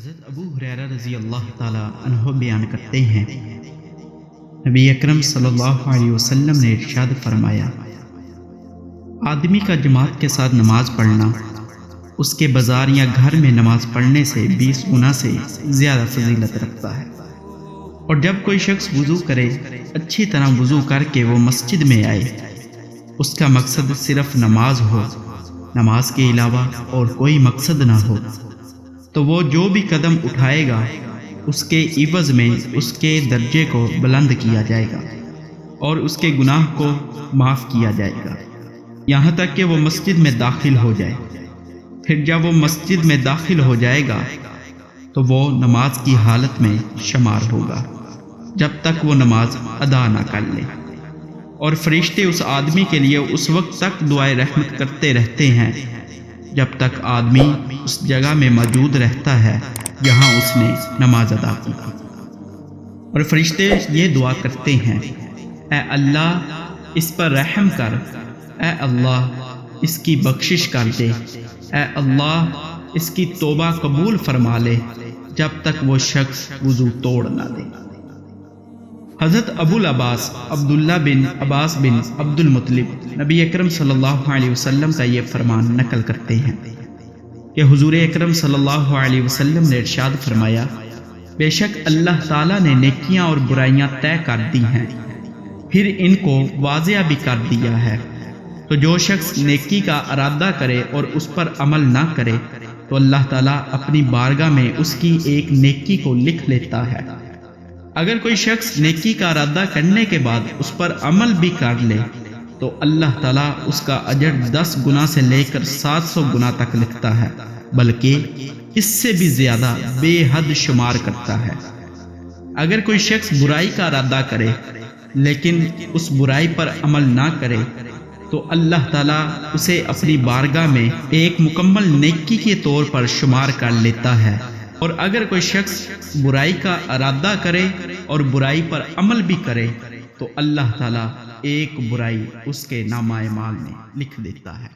حضرت ابو ہریرہ رضی اللہ تعالی عنہ بیان کرتے ہیں، نبی اکرم صلی اللہ علیہ وسلم نے ارشاد فرمایا، آدمی کا جماعت کے ساتھ نماز پڑھنا اس کے بازار یا گھر میں نماز پڑھنے سے 20 گنا سے زیادہ فضیلت رکھتا ہے۔ اور جب کوئی شخص وضو کرے، اچھی طرح وضو کر کے وہ مسجد میں آئے، اس کا مقصد صرف نماز ہو، نماز کے علاوہ اور کوئی مقصد نہ ہو، تو وہ جو بھی قدم اٹھائے گا اس کے عوض میں اس کے درجے کو بلند کیا جائے گا اور اس کے گناہ کو معاف کیا جائے گا، یہاں تک کہ وہ مسجد میں داخل ہو جائے۔ پھر جب وہ مسجد میں داخل ہو جائے گا تو وہ نماز کی حالت میں شمار ہوگا جب تک وہ نماز ادا نہ کر لے، اور فرشتے اس آدمی کے لیے اس وقت تک دعائے رحمت کرتے رہتے ہیں جب تک آدمی اس جگہ میں موجود رہتا ہے جہاں اس نے نماز ادا کی۔ اور فرشتے یہ دعا کرتے ہیں، اے اللہ اس پر رحم کر، اے اللہ اس کی بخشش کر دے، اے اللہ اس کی توبہ قبول فرما لے، جب تک وہ شخص وضو توڑ نہ دے۔ حضرت ابو العباس عبداللہ بن عباس بن عبد المطلب نبی اکرم صلی اللہ علیہ وسلم کا یہ فرمان نقل کرتے ہیں کہ حضور اکرم صلی اللہ علیہ وسلم نے ارشاد فرمایا، بے شک اللہ تعالیٰ نے نیکیاں اور برائیاں طے کر دی ہیں، پھر ان کو واضح بھی کر دیا ہے، تو جو شخص نیکی کا ارادہ کرے اور اس پر عمل نہ کرے تو اللہ تعالیٰ اپنی بارگاہ میں اس کی ایک نیکی کو لکھ لیتا ہے۔ اگر کوئی شخص نیکی کا ارادہ کرنے کے بعد اس پر عمل بھی کر لے تو اللہ تعالیٰ اس کا اجر 10 گنا سے لے کر 700 گنا تک لکھتا ہے، بلکہ اس سے بھی زیادہ بے حد شمار کرتا ہے۔ اگر کوئی شخص برائی کا ارادہ کرے لیکن اس برائی پر عمل نہ کرے تو اللہ تعالیٰ اسے اپنی بارگاہ میں ایک مکمل نیکی کے طور پر شمار کر لیتا ہے، اور اگر کوئی شخص برائی کا ارادہ کرے اور برائی پر عمل بھی کرے تو اللہ تعالیٰ ایک برائی اس کے نامہ اعمال میں لکھ دیتا ہے۔